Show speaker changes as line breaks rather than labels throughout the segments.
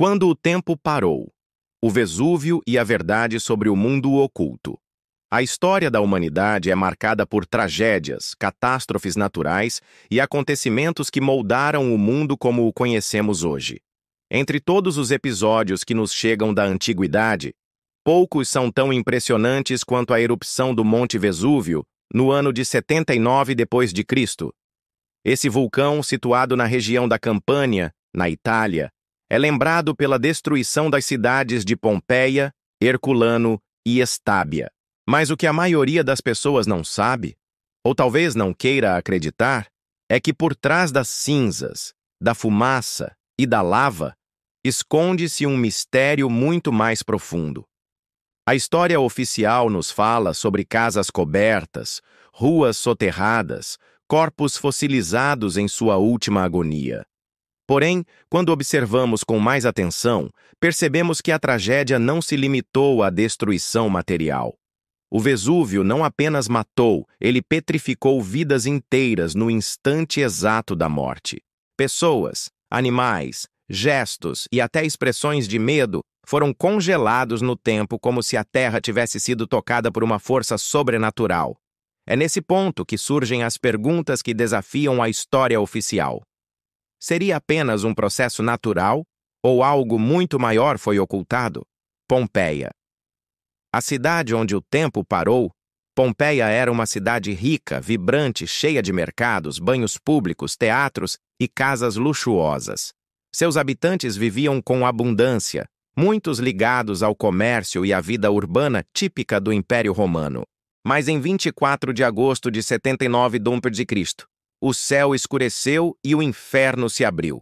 Quando o tempo parou. O Vesúvio e a verdade sobre o mundo oculto. A história da humanidade é marcada por tragédias, catástrofes naturais e acontecimentos que moldaram o mundo como o conhecemos hoje. Entre todos os episódios que nos chegam da antiguidade, poucos são tão impressionantes quanto a erupção do Monte Vesúvio no ano de 79 d.C. Esse vulcão, situado na região da Campânia, na Itália, é lembrado pela destruição das cidades de Pompeia, Herculano e Estábia. Mas o que a maioria das pessoas não sabe, ou talvez não queira acreditar, é que por trás das cinzas, da fumaça e da lava, esconde-se um mistério muito mais profundo. A história oficial nos fala sobre casas cobertas, ruas soterradas, corpos fossilizados em sua última agonia. Porém, quando observamos com mais atenção, percebemos que a tragédia não se limitou à destruição material. O Vesúvio não apenas matou, ele petrificou vidas inteiras no instante exato da morte. Pessoas, animais, gestos e até expressões de medo foram congelados no tempo como se a Terra tivesse sido tocada por uma força sobrenatural. É nesse ponto que surgem as perguntas que desafiam a história oficial. Seria apenas um processo natural ou algo muito maior foi ocultado? Pompeia. A cidade onde o tempo parou, Pompeia era uma cidade rica, vibrante, cheia de mercados, banhos públicos, teatros e casas luxuosas. Seus habitantes viviam com abundância, muitos ligados ao comércio e à vida urbana típica do Império Romano. Mas em 24 de agosto de 79 d.C., o céu escureceu e o inferno se abriu.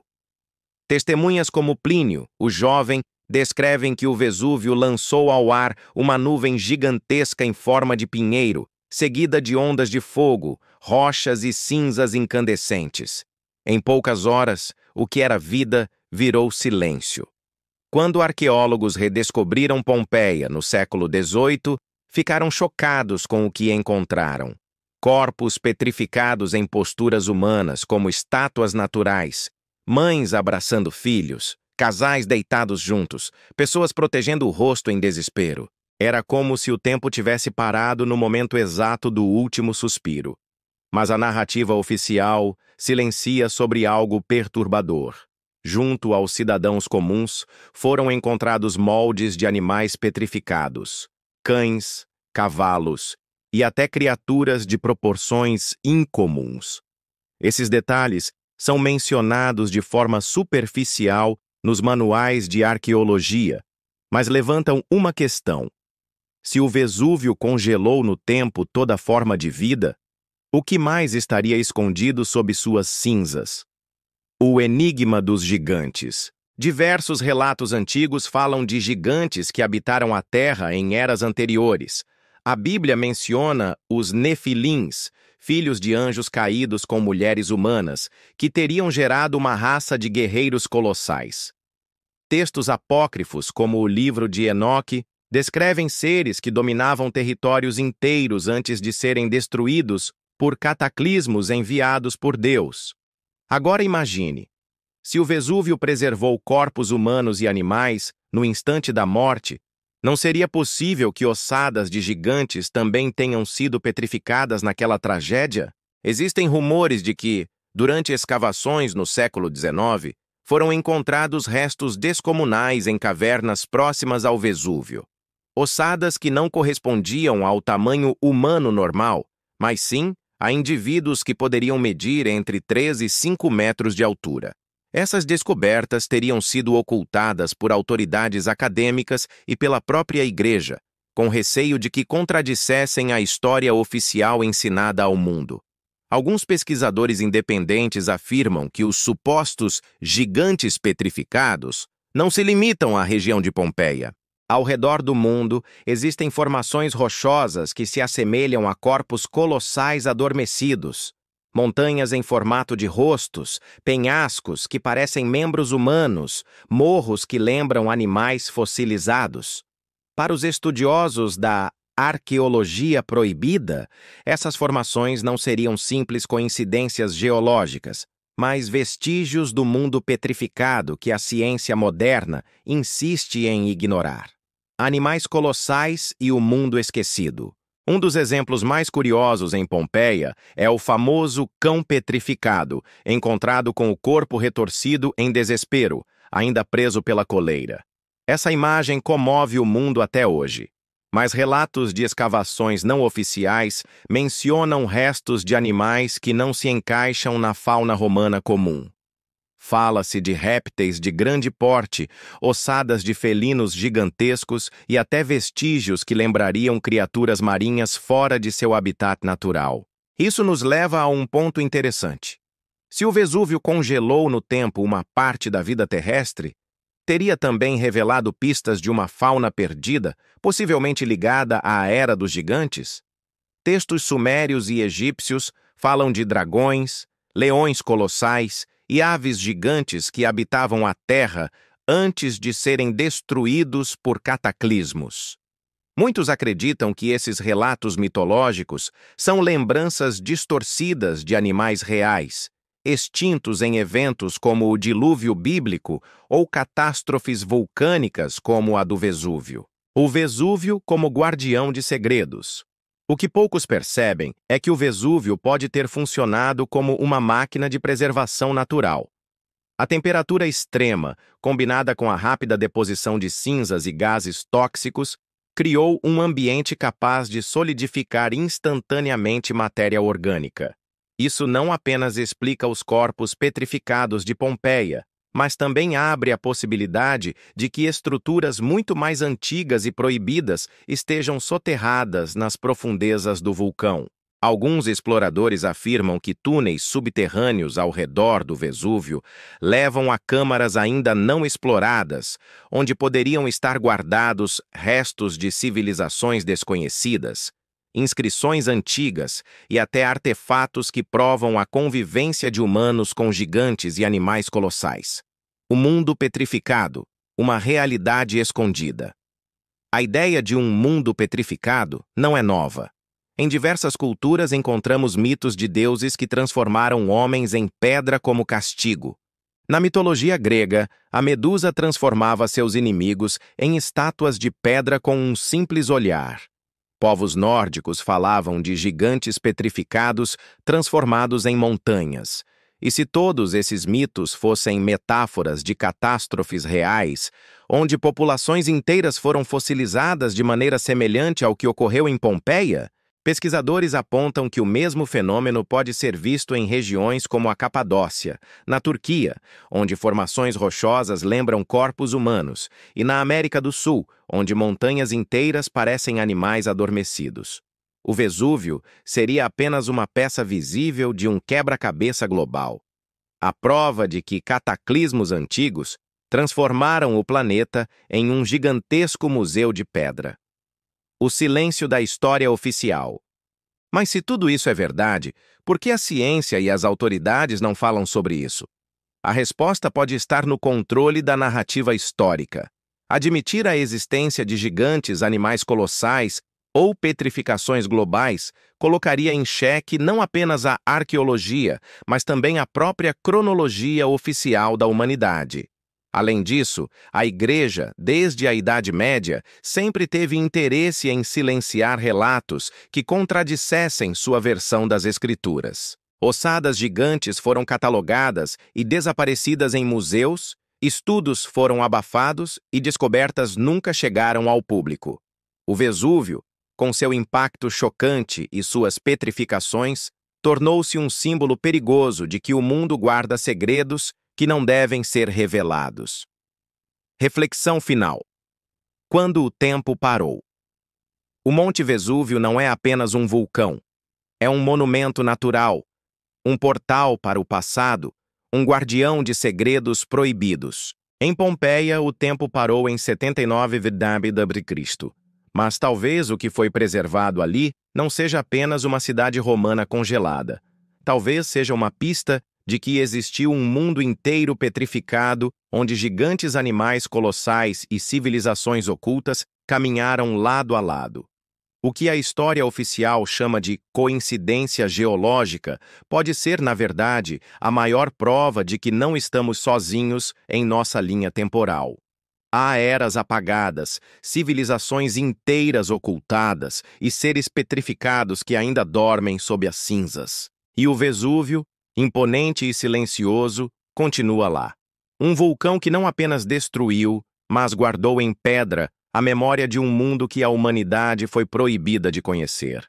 Testemunhas como Plínio, o jovem, descrevem que o Vesúvio lançou ao ar uma nuvem gigantesca em forma de pinheiro, seguida de ondas de fogo, rochas e cinzas incandescentes. Em poucas horas, o que era vida virou silêncio. Quando arqueólogos redescobriram Pompeia no século XVIII, ficaram chocados com o que encontraram. Corpos petrificados em posturas humanas, como estátuas naturais, mães abraçando filhos, casais deitados juntos, pessoas protegendo o rosto em desespero. Era como se o tempo tivesse parado no momento exato do último suspiro. Mas a narrativa oficial silencia sobre algo perturbador. Junto aos cidadãos comuns, foram encontrados moldes de animais petrificados, cães, cavalos e até criaturas de proporções incomuns. Esses detalhes são mencionados de forma superficial nos manuais de arqueologia, mas levantam uma questão. Se o Vesúvio congelou no tempo toda forma de vida, o que mais estaria escondido sob suas cinzas? O enigma dos gigantes. Diversos relatos antigos falam de gigantes que habitaram a Terra em eras anteriores. A Bíblia menciona os Nefilins, filhos de anjos caídos com mulheres humanas, que teriam gerado uma raça de guerreiros colossais. Textos apócrifos, como o livro de Enoque, descrevem seres que dominavam territórios inteiros antes de serem destruídos por cataclismos enviados por Deus. Agora imagine, se o Vesúvio preservou corpos humanos e animais no instante da morte, não seria possível que ossadas de gigantes também tenham sido petrificadas naquela tragédia? Existem rumores de que, durante escavações no século XIX, foram encontrados restos descomunais em cavernas próximas ao Vesúvio. Ossadas que não correspondiam ao tamanho humano normal, mas sim a indivíduos que poderiam medir entre 3 e 5 metros de altura. Essas descobertas teriam sido ocultadas por autoridades acadêmicas e pela própria Igreja, com receio de que contradissessem a história oficial ensinada ao mundo. Alguns pesquisadores independentes afirmam que os supostos gigantes petrificados não se limitam à região de Pompeia. Ao redor do mundo, existem formações rochosas que se assemelham a corpos colossais adormecidos. Montanhas em formato de rostos, penhascos que parecem membros humanos, morros que lembram animais fossilizados. Para os estudiosos da arqueologia proibida, essas formações não seriam simples coincidências geológicas, mas vestígios do mundo petrificado que a ciência moderna insiste em ignorar. Animais colossais e o mundo esquecido. Um dos exemplos mais curiosos em Pompeia é o famoso cão petrificado, encontrado com o corpo retorcido em desespero, ainda preso pela coleira. Essa imagem comove o mundo até hoje. Mas relatos de escavações não oficiais mencionam restos de animais que não se encaixam na fauna romana comum. Fala-se de répteis de grande porte, ossadas de felinos gigantescos e até vestígios que lembrariam criaturas marinhas fora de seu habitat natural. Isso nos leva a um ponto interessante. Se o Vesúvio congelou no tempo uma parte da vida terrestre, teria também revelado pistas de uma fauna perdida, possivelmente ligada à Era dos Gigantes? Textos sumérios e egípcios falam de dragões, leões colossais e aves gigantes que habitavam a Terra antes de serem destruídos por cataclismos. Muitos acreditam que esses relatos mitológicos são lembranças distorcidas de animais reais, extintos em eventos como o dilúvio bíblico ou catástrofes vulcânicas como a do Vesúvio. O Vesúvio como guardião de segredos. O que poucos percebem é que o Vesúvio pode ter funcionado como uma máquina de preservação natural. A temperatura extrema, combinada com a rápida deposição de cinzas e gases tóxicos, criou um ambiente capaz de solidificar instantaneamente matéria orgânica. Isso não apenas explica os corpos petrificados de Pompeia, mas também abre a possibilidade de que estruturas muito mais antigas e proibidas estejam soterradas nas profundezas do vulcão. Alguns exploradores afirmam que túneis subterrâneos ao redor do Vesúvio levam a câmaras ainda não exploradas, onde poderiam estar guardados restos de civilizações desconhecidas, inscrições antigas e até artefatos que provam a convivência de humanos com gigantes e animais colossais. O mundo petrificado, uma realidade escondida. A ideia de um mundo petrificado não é nova. Em diversas culturas encontramos mitos de deuses que transformaram homens em pedra como castigo. Na mitologia grega, a Medusa transformava seus inimigos em estátuas de pedra com um simples olhar. Povos nórdicos falavam de gigantes petrificados transformados em montanhas. E se todos esses mitos fossem metáforas de catástrofes reais, onde populações inteiras foram fossilizadas de maneira semelhante ao que ocorreu em Pompeia, pesquisadores apontam que o mesmo fenômeno pode ser visto em regiões como a Capadócia, na Turquia, onde formações rochosas lembram corpos humanos, e na América do Sul, onde montanhas inteiras parecem animais adormecidos. O Vesúvio seria apenas uma peça visível de um quebra-cabeça global. A prova de que cataclismos antigos transformaram o planeta em um gigantesco museu de pedra. O silêncio da história oficial. Mas se tudo isso é verdade, por que a ciência e as autoridades não falam sobre isso? A resposta pode estar no controle da narrativa histórica. Admitir a existência de gigantes, animais colossais ou petrificações globais colocaria em xeque não apenas a arqueologia, mas também a própria cronologia oficial da humanidade. Além disso, a Igreja, desde a Idade Média, sempre teve interesse em silenciar relatos que contradissessem sua versão das Escrituras. Ossadas gigantes foram catalogadas e desaparecidas em museus, estudos foram abafados e descobertas nunca chegaram ao público. O Vesúvio, com seu impacto chocante e suas petrificações, tornou-se um símbolo perigoso de que o mundo guarda segredos que não devem ser revelados. Reflexão final. Quando o tempo parou. O Monte Vesúvio não é apenas um vulcão. É um monumento natural, um portal para o passado, um guardião de segredos proibidos. Em Pompeia, o tempo parou em 79 v.C., mas talvez o que foi preservado ali não seja apenas uma cidade romana congelada. Talvez seja uma pista de que existiu um mundo inteiro petrificado, onde gigantes animais colossais e civilizações ocultas caminharam lado a lado. O que a história oficial chama de coincidência geológica pode ser, na verdade, a maior prova de que não estamos sozinhos em nossa linha temporal. Há eras apagadas, civilizações inteiras ocultadas e seres petrificados que ainda dormem sob as cinzas. E o Vesúvio, imponente e silencioso, continua lá. Um vulcão que não apenas destruiu, mas guardou em pedra a memória de um mundo que a humanidade foi proibida de conhecer.